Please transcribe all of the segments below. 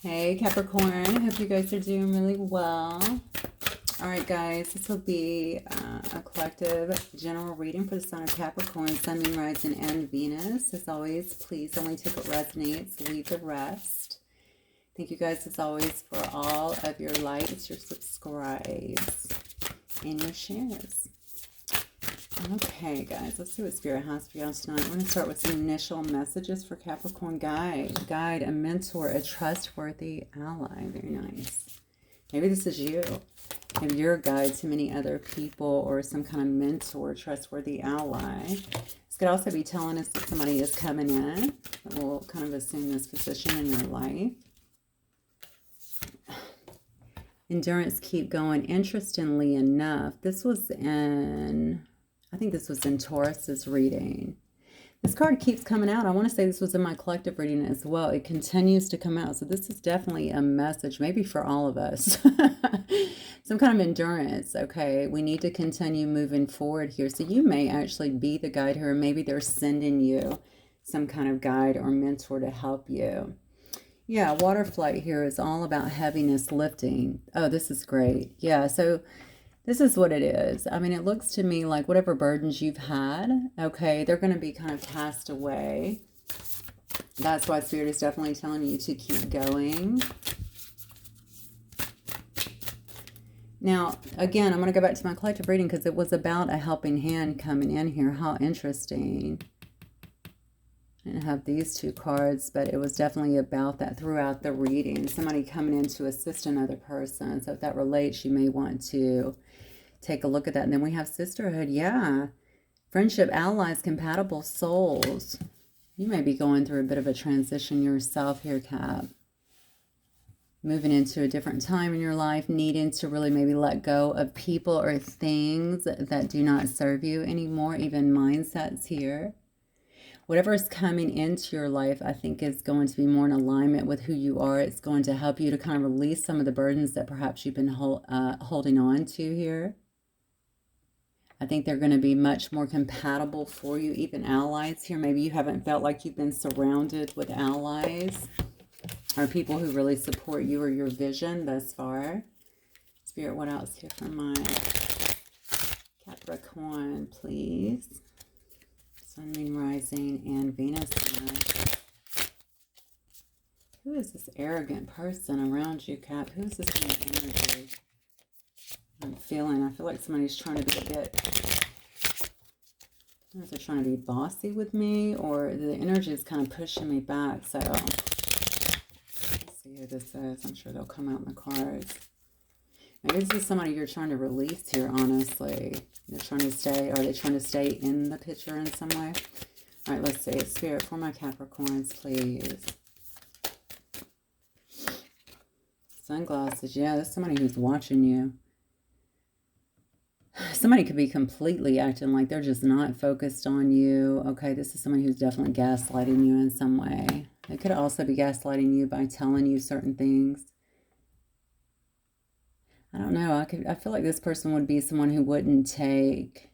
Hey Capricorn, hope you guys are doing really well. All right guys, this will be a collective general reading for the sign of Capricorn, Sun, Moon, Rising, and Venus. As always, please only take what resonates, leave the rest. Thank you guys as always for all of your likes, your subscribes, and your shares. Okay, guys, let's see what Spirit has for y'all tonight. We're going to start with some initial messages for Capricorn. Guide, a mentor, a trustworthy ally. Very nice. Maybe this is you. Maybe you're a guide to many other people or some kind of mentor, trustworthy ally. This could also be telling us that somebody is coming in that will kind of assume this position in your life. Endurance, keep going. Interestingly enough, this was in... I think this was in Taurus's reading. This card keeps coming out. I want to say this was in my collective reading as well. It continues to come out. So this is definitely a message, maybe for all of us. Some kind of endurance, okay? We need to continue moving forward here. So you may actually be the guide here. Maybe they're sending you some kind of guide or mentor to help you. Yeah, water flight here is all about heaviness lifting. Oh, this is great. Yeah, so... this is what it is. I mean, it looks to me like whatever burdens you've had, okay, they're going to be kind of cast away. That's why Spirit is definitely telling you to keep going. Now, again, I'm going to go back to my collective reading because it was about a helping hand coming in here. How interesting. I didn't have these two cards, but it was definitely about that throughout the reading. Somebody coming in to assist another person. So if that relates, you may want to take a look at that. And then we have sisterhood. Yeah. Friendship, allies, compatible souls. You may be going through a bit of a transition yourself here, Cap. Moving into a different time in your life, needing to really maybe let go of people or things that do not serve you anymore, even mindsets here. Whatever is coming into your life, I think is going to be more in alignment with who you are. It's going to help you to kind of release some of the burdens that perhaps you've been holding on to here. I think they're going to be much more compatible for you, even allies here. Maybe you haven't felt like you've been surrounded with allies or people who really support you or your vision thus far. Spirit, what else here for my Capricorn, please? Sun, Moon, Rising, and Venus. Who is this arrogant person around you, Cap? Who is this kind of energy I'm feeling? I feel like somebody's trying to be a bit... I don't know if they're trying to be bossy with me or the energy is kind of pushing me back. So, let's see who this is. I'm sure they'll come out in the cards. Maybe this is somebody you're trying to release here, honestly. They're trying to stay, are they trying to stay in the picture in some way? All right, let's see. Spirit, for my Capricorns, please. Sunglasses. Yeah, there's somebody who's watching you. Somebody could be completely acting like they're just not focused on you. Okay, this is somebody who's definitely gaslighting you in some way. They could also be gaslighting you by telling you certain things. I don't know. I feel like this person would be someone who wouldn't take,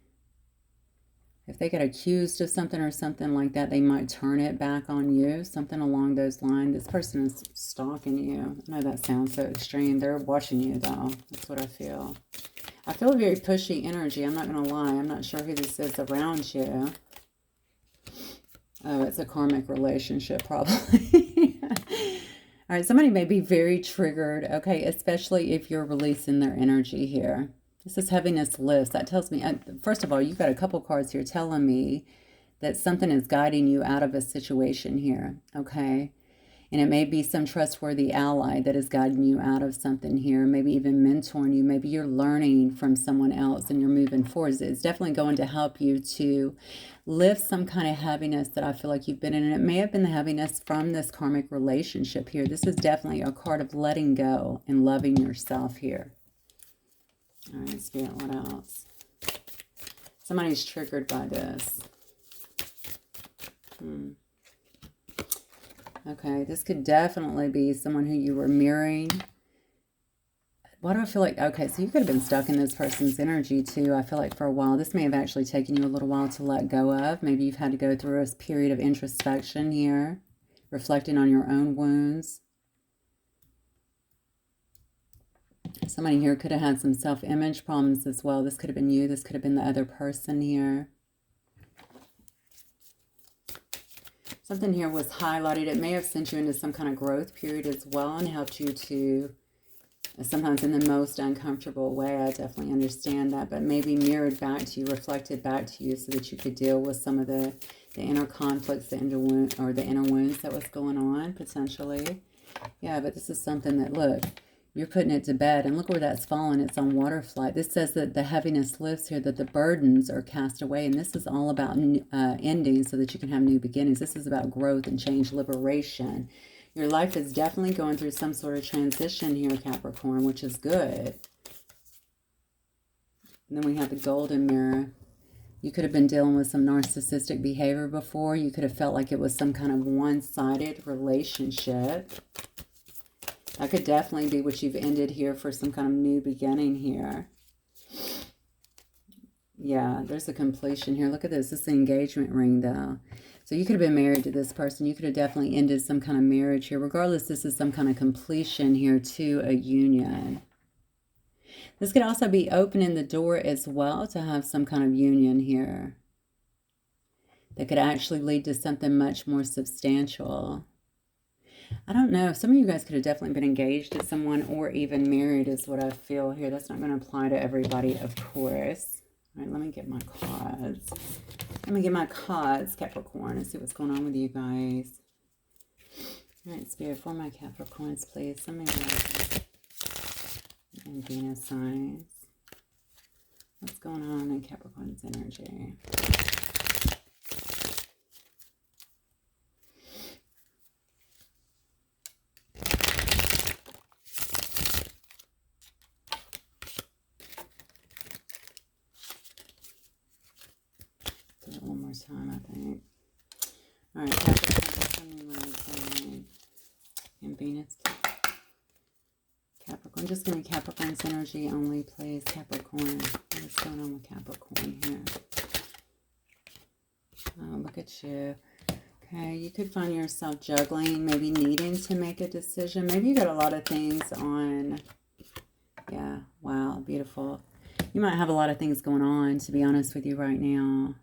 if they get accused of something or something like that, they might turn it back on you, something along those lines. This person is stalking you. I know that sounds so extreme. They're watching you, though. That's what I feel. I feel a very pushy energy. I'm not going to lie. I'm not sure who this is around you. Oh, it's a karmic relationship, probably. All right, somebody may be very triggered, okay, especially if you're releasing their energy here. This is heaviness lifts. That tells me, first of all, you've got a couple cards here telling me that something is guiding you out of a situation here, okay? And it may be some trustworthy ally that is guiding you out of something here, maybe even mentoring you. Maybe you're learning from someone else and you're moving forward. It's definitely going to help you to lift some kind of heaviness that I feel like you've been in. And it may have been the heaviness from this karmic relationship here. This is definitely a card of letting go and loving yourself here. All right, Spirit, what else? Somebody's triggered by this. Okay, this could definitely be someone who you were mirroring. Why do I feel like, okay, so you could have been stuck in this person's energy too, I feel like for a while. This may have actually taken you a little while to let go of. Maybe you've had to go through a period of introspection here, reflecting on your own wounds. Somebody here could have had some self-image problems as well. This could have been you. This could have been the other person here. Something here was highlighted. It may have sent you into some kind of growth period as well and helped you to, sometimes in the most uncomfortable way. I definitely understand that, but maybe mirrored back to you, reflected back to you so that you could deal with some of the inner conflicts, the inner wounds that was going on potentially. Yeah, but this is something that, look, you're putting it to bed, and look where that's fallen. It's on water flight. This says that the heaviness lifts here, that the burdens are cast away, and this is all about endings so that you can have new beginnings. This is about growth and change, liberation. Your life is definitely going through some sort of transition here, Capricorn, which is good. And then we have the golden mirror. You could have been dealing with some narcissistic behavior before. You could have felt like it was some kind of one-sided relationship. That could definitely be what you've ended here for some kind of new beginning here. Yeah, there's a completion here. Look at this. This is an engagement ring, though. So you could have been married to this person. You could have definitely ended some kind of marriage here. Regardless, this is some kind of completion here to a union. This could also be opening the door as well to have some kind of union here. That could actually lead to something much more substantial. I don't know. Some of you guys could have definitely been engaged to someone or even married is what I feel here. That's not going to apply to everybody, of course. All right, let me get my cards. Let me get my cards, Capricorn, and see what's going on with you guys. All right, Spirit, for my Capricorns, please. Let me know. And Venus signs. What's going on in Capricorn's energy? One more time, I think. All right, Capricorn, and Venus. Capricorn, just give me Capricorn's energy only, please. Capricorn, what is going on with Capricorn here? Oh, look at you. Okay, you could find yourself juggling, maybe needing to make a decision. Maybe you got a lot of things on. Yeah, wow, beautiful. You might have a lot of things going on, to be honest with you right now.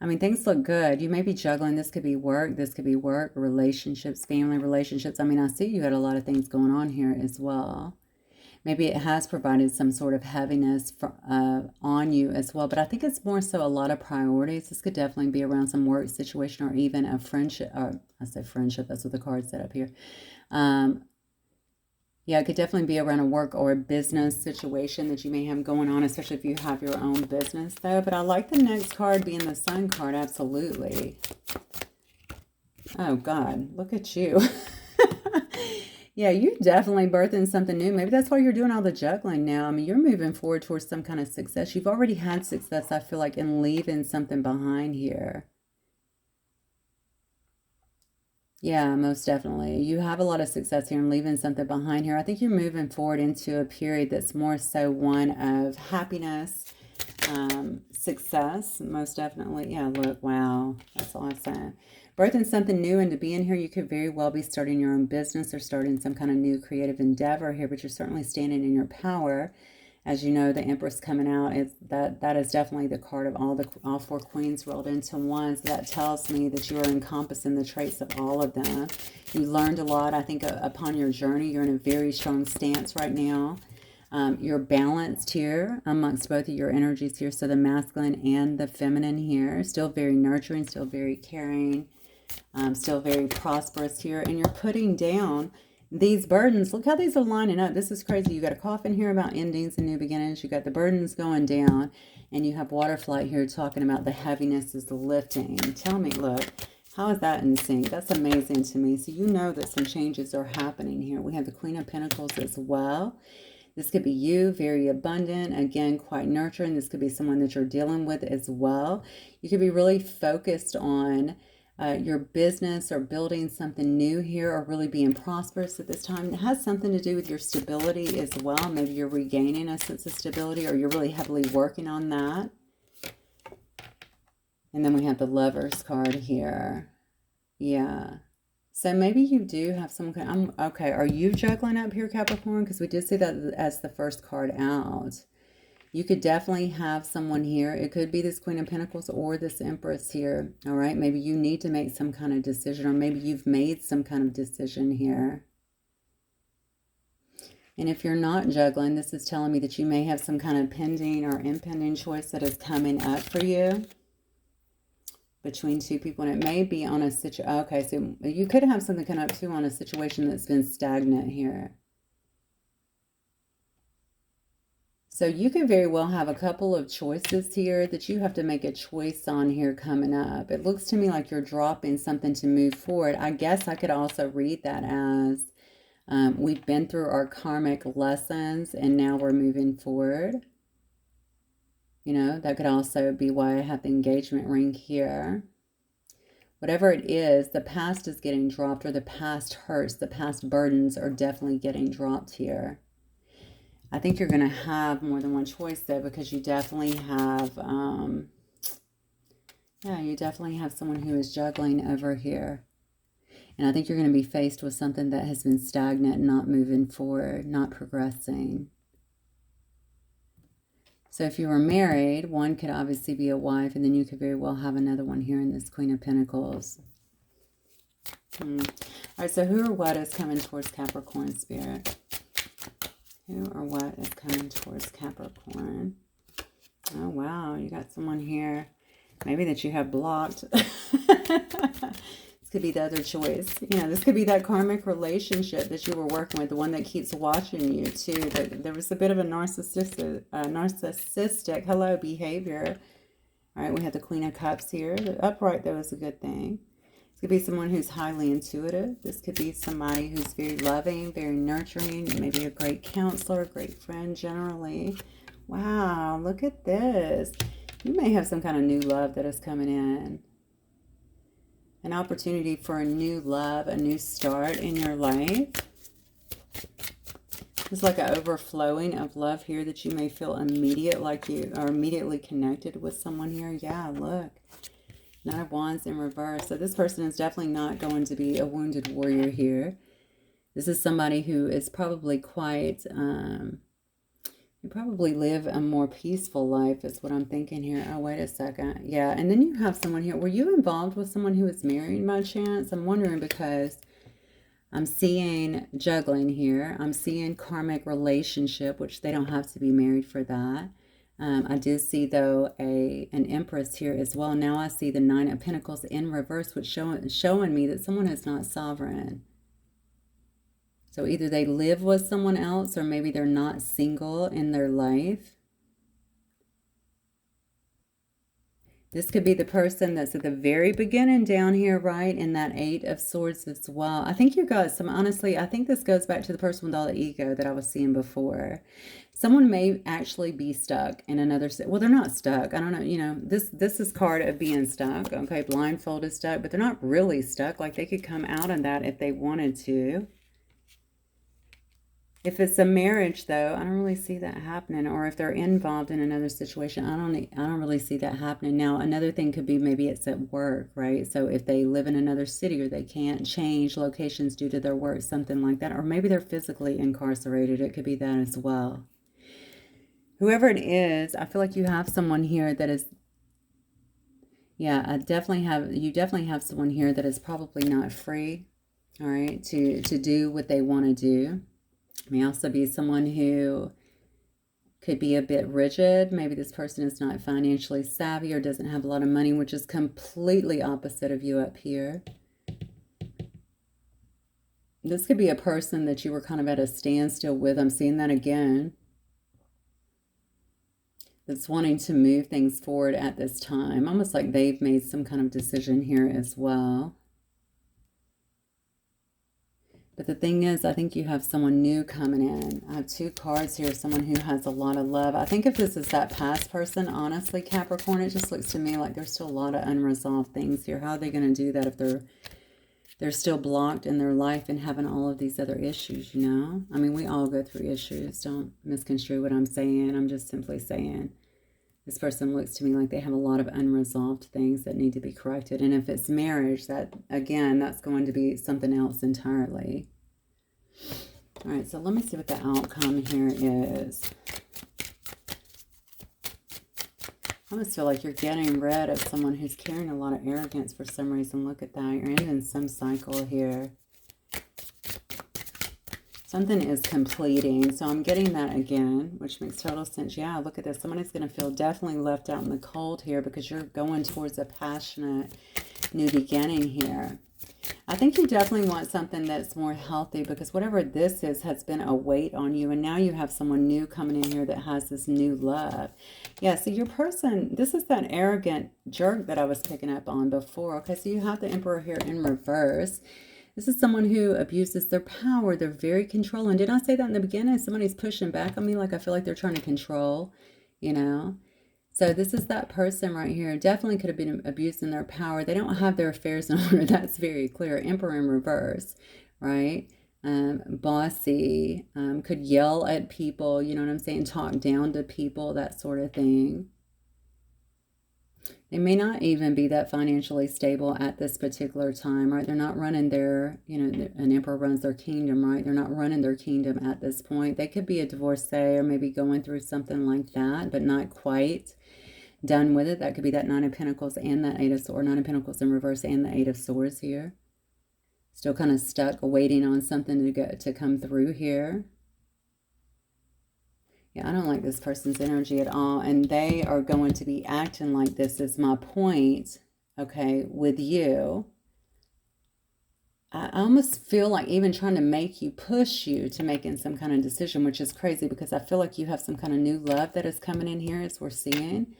I mean, things look good. You may be juggling. This could be work. This could be work, relationships, family relationships. I mean, I see you had a lot of things going on here as well. Maybe it has provided some sort of heaviness on you as well. But I think it's more so a lot of priorities. This could definitely be around some work situation or even a friendship. Or I say friendship. That's what the card said up here. Yeah, it could definitely be around a work or a business situation that you may have going on, especially if you have your own business, though. But I like the next card being the Sun card, absolutely. Oh, God, look at you. Yeah, you're definitely birthing something new. Maybe that's why you're doing all the juggling now. I mean, you're moving forward towards some kind of success. You've already had success, I feel like, in leaving something behind here. Yeah, most definitely. You have a lot of success here in leaving something behind here. I think you're moving forward into a period that's more so one of happiness, success, most definitely. Yeah, look, wow. That's awesome. Birthing something new, and to be in here, you could very well be starting your own business or starting some kind of new creative endeavor here, but you're certainly standing in your power. As you know, the Empress coming out, that is definitely the card of all four queens rolled into one. So that tells me that you are encompassing the traits of all of them. You learned a lot, I think, upon your journey. You're in a very strong stance right now. You're balanced here amongst both of your energies here. So the masculine and the feminine here. Still very nurturing, still very caring, still very prosperous here. And you're putting down these burdens. Look how these are lining up. This is crazy. You got a coffin here about endings and new beginnings. You got the burdens going down, and you have water flight here talking about the heaviness is the lifting. Tell me, look, how is that in sync? That's amazing to me. So you know that some changes are happening here. We have the Queen of Pentacles as well. This could be you, very abundant, again, quite nurturing. This could be someone that you're dealing with as well. You could be really focused on your business or building something new here, or really being prosperous at this time. It has something to do with your stability as well. Maybe you're regaining a sense of stability, or you're really heavily working on that. And then we have the Lovers card here. Yeah. So maybe you do have some kind. Okay, are you juggling up here, Capricorn? Because we did see that as the first card out. You could definitely have someone here. It could be this Queen of Pentacles or this Empress here. All right, maybe you need to make some kind of decision, or maybe you've made some kind of decision here. And if you're not juggling, this is telling me that you may have some kind of pending or impending choice that is coming up for you between two people. And it may be on a situation. Okay, so you could have something come up too on a situation that's been stagnant here. So you could very well have a couple of choices here that you have to make a choice on here coming up. It looks to me like you're dropping something to move forward. I guess I could also read that as we've been through our karmic lessons and now we're moving forward. You know, that could also be why I have the engagement ring here. Whatever it is, the past is getting dropped, or the past hurts, the past burdens are definitely getting dropped here. I think you're going to have more than one choice though, because you definitely have, yeah, you definitely have someone who is juggling over here. And I think you're going to be faced with something that has been stagnant, not moving forward, not progressing. So if you were married, one could obviously be a wife, and then you could very well have another one here in this Queen of Pentacles. All right, so who or what is coming towards Capricorn, Spirit? Who or what is coming towards Capricorn? Oh, wow, you got someone here maybe that you have blocked. This could be the other choice. You know, this could be that karmic relationship that you were working with, the one that keeps watching you too. There was a bit of a narcissistic hello, behavior. All right, we have the Queen of Cups here. The upright, though, is a good thing. This could be someone who's highly intuitive. This could be somebody who's very loving, very nurturing, maybe a great counselor, a great friend generally. Wow, look at this. You may have some kind of new love that is coming in. An opportunity for a new love, a new start in your life. It's like an overflowing of love here that you may feel immediate, like you are immediately connected with someone here. Yeah, look. Nine of Wands in reverse. So this person is definitely not going to be a wounded warrior here. This is somebody who is probably quite... you probably live a more peaceful life is what I'm thinking here. Oh, wait a second. Yeah, and then you have someone here. Were you involved with someone who is married by chance? I'm wondering because I'm seeing juggling here. I'm seeing karmic relationship, which they don't have to be married for that. I did see, though, an Empress here as well. Now I see the Nine of Pentacles in reverse, which showing me that someone is not sovereign. So either they live with someone else or maybe they're not single in their life. This could be the person that's at the very beginning down here, right? In that Eight of Swords as well. I think you got some, honestly, I think this goes back to the person with all the ego that I was seeing before. Someone may actually be stuck in another, well, they're not stuck. I don't know, you know, this is card of being stuck. Okay, blindfolded stuck, but they're not really stuck. Like they could come out of that if they wanted to. If it's a marriage, though, I don't really see that happening. Or if they're involved in another situation, I don't really see that happening. Now, another thing could be maybe it's at work, right? So if they live in another city or they can't change locations due to their work, something like that. Or maybe they're physically incarcerated. It could be that as well. Whoever it is, I feel like you have someone here that is... Yeah, you definitely have someone here that is probably not free, all right, to do what they want to do. May also be someone who could be a bit rigid. Maybe this person is not financially savvy or doesn't have a lot of money, which is completely opposite of you up here. This could be a person that you were kind of at a standstill with. I'm seeing that again. That's wanting to move things forward at this time. Almost like they've made some kind of decision here as well. But the thing is, I think you have someone new coming in. I have two cards here, someone who has a lot of love. I think if this is that past person, honestly, Capricorn, it just looks to me like there's still a lot of unresolved things here. How are they going to do that if they're still blocked in their life and having all of these other issues, you know? I mean, we all go through issues. Don't misconstrue what I'm saying. I'm just simply saying This person looks to me like they have a lot of unresolved things that need to be corrected. And if it's marriage, that, again, that's going to be something else entirely. All right, so let me see what the outcome here is. I almost feel like you're getting rid of someone who's carrying a lot of arrogance for some reason. Look at that. You're ending some cycle here. Something is completing. So I'm getting that again, which makes total sense. Yeah, look at this. Somebody's going to feel definitely left out in the cold here because you're going towards a passionate new beginning here. I think you definitely want something that's more healthy because whatever this is has been a weight on you. And now you have someone new coming in here that has this new love. Yeah, so your person, this is that arrogant jerk that I was picking up on before. Okay, so you have the Emperor here in reverse. This is someone who abuses their power. They're very controlling. Didn't I say that in the beginning? Somebody's pushing back on me like I feel like they're trying to control, you know? So this is that person right here. Definitely could have been abusing their power. They don't have their affairs in order. That's very clear. Emperor in reverse, right? Bossy. Could yell at people, you know what I'm saying? Talk down to people, that sort of thing. They may not even be that financially stable at this particular time, right? They're not running their, you know, an emperor runs their kingdom, right? They're not running their kingdom at this point. They could be a divorcee or maybe going through something like that, but not quite done with it. That could be that Nine of Pentacles and that Eight of Swords, or Nine of Pentacles in reverse and the Eight of Swords here. Still kind of stuck, waiting on something to come through here. Yeah, I don't like this person's energy at all. And they are going to be acting like this is my point, okay, with you. I almost feel like even trying to make you, push you to making some kind of decision, which is crazy because I feel like you have some kind of new love that is coming in here as we're seeing.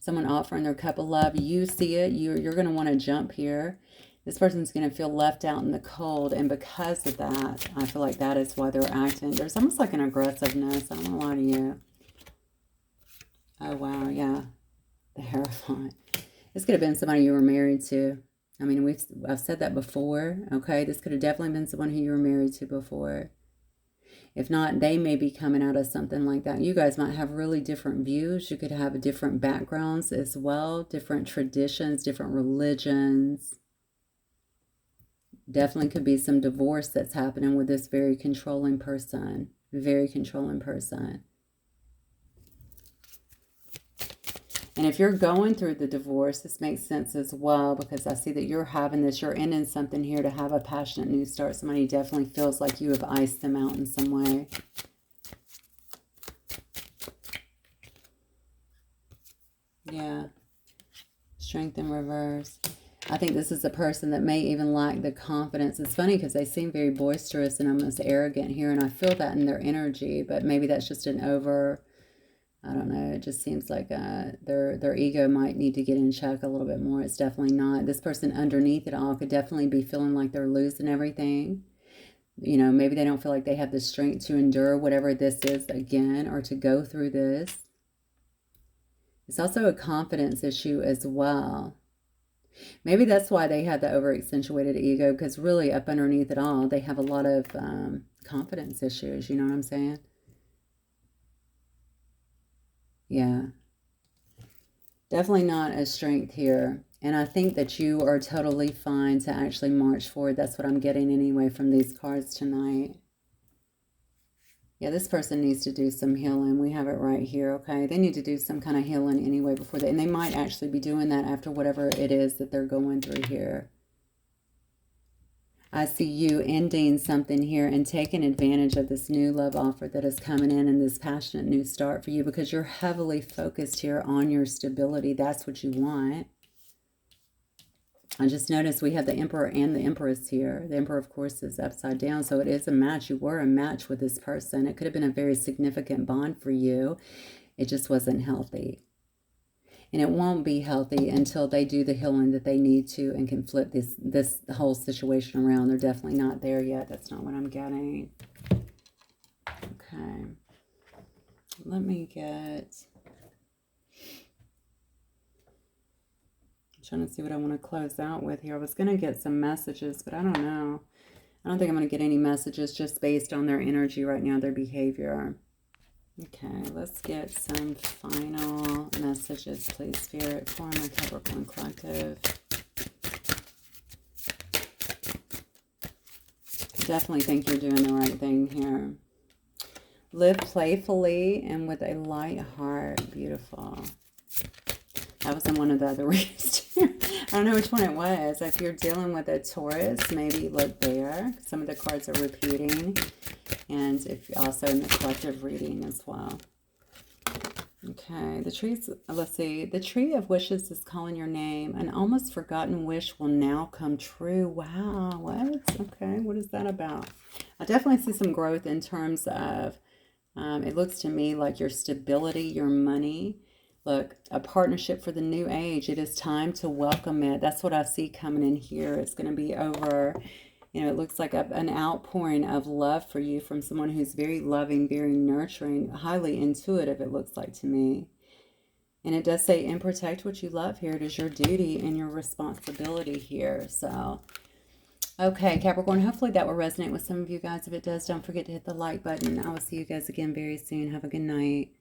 Someone offering their cup of love. You see it. You're going to want to jump here. This person's going to feel left out in the cold. And because of that, I feel like that is why they're acting. There's almost like an aggressiveness. I don't want to lie to you. Oh, wow. Yeah. The Hierophant. This could have been somebody you were married to. I mean, I've said that before. Okay. This could have definitely been someone who you were married to before. If not, they may be coming out of something like that. You guys might have really different views. You could have different backgrounds as well. Different traditions, different religions. Definitely could be some divorce that's happening with this very controlling person. Very controlling person. And if you're going through the divorce, this makes sense as well because I see that you're having this. You're ending something here to have a passionate new start. Somebody definitely feels like you have iced them out in some way. Yeah. Strength in reverse. I think this is a person that may even lack the confidence. It's funny because they seem very boisterous and almost arrogant here, and I feel that in their energy, but maybe that's just an I don't know, it just seems like their ego might need to get in check a little bit more. It's definitely not. This person underneath it all could definitely be feeling like they're losing everything. You know, maybe they don't feel like they have the strength to endure whatever this is again or to go through this. It's also a confidence issue as well. Maybe that's why they have the over-accentuated ego, because really up underneath it all, they have a lot of confidence issues. You know what I'm saying? Yeah. Definitely not a strength here. And I think that you are totally fine to actually march forward. That's what I'm getting anyway from these cards tonight. Yeah, this person needs to do some healing. We have it right here, okay? They need to do some kind of healing anyway before and they might actually be doing that after whatever it is that they're going through here. I see you ending something here and taking advantage of this new love offer that is coming in and this passionate new start for you because you're heavily focused here on your stability. That's what you want. I just noticed we have the Emperor and the Empress here. The Emperor, of course, is upside down, so it is a match. You were a match with this person. It could have been a very significant bond for you. It just wasn't healthy. And it won't be healthy until they do the healing that they need to and can flip this whole situation around. They're definitely not there yet. That's not what I'm getting. Okay. Let me get... trying to see what I want to close out with here. I was going to get some messages, but I don't know. I don't think I'm going to get any messages just based on their energy right now, their behavior. Okay, let's get some final messages, please, Spirit, for my Capricorn Collective. Definitely think you're doing the right thing here. Live playfully and with a light heart. Beautiful. That was in one of the other reads too. I don't know which one it was. If you're dealing with a Taurus, maybe look there. Some of the cards are repeating. And if also in the collective reading as well. Okay, the trees, let's see. The tree of wishes is calling your name. An almost forgotten wish will now come true. Wow, what? Okay, what is that about? I definitely see some growth in terms of, it looks to me like your stability, your money. Look, a partnership for the new age. It is time to welcome it. That's what I see coming in here. It's going to be over. You know, it looks like an outpouring of love for you from someone who's very loving, very nurturing, highly intuitive, it looks like to me. And it does say, and protect what you love here. It is your duty and your responsibility here. So, okay, Capricorn, hopefully that will resonate with some of you guys. If it does, don't forget to hit the like button. I will see you guys again very soon. Have a good night.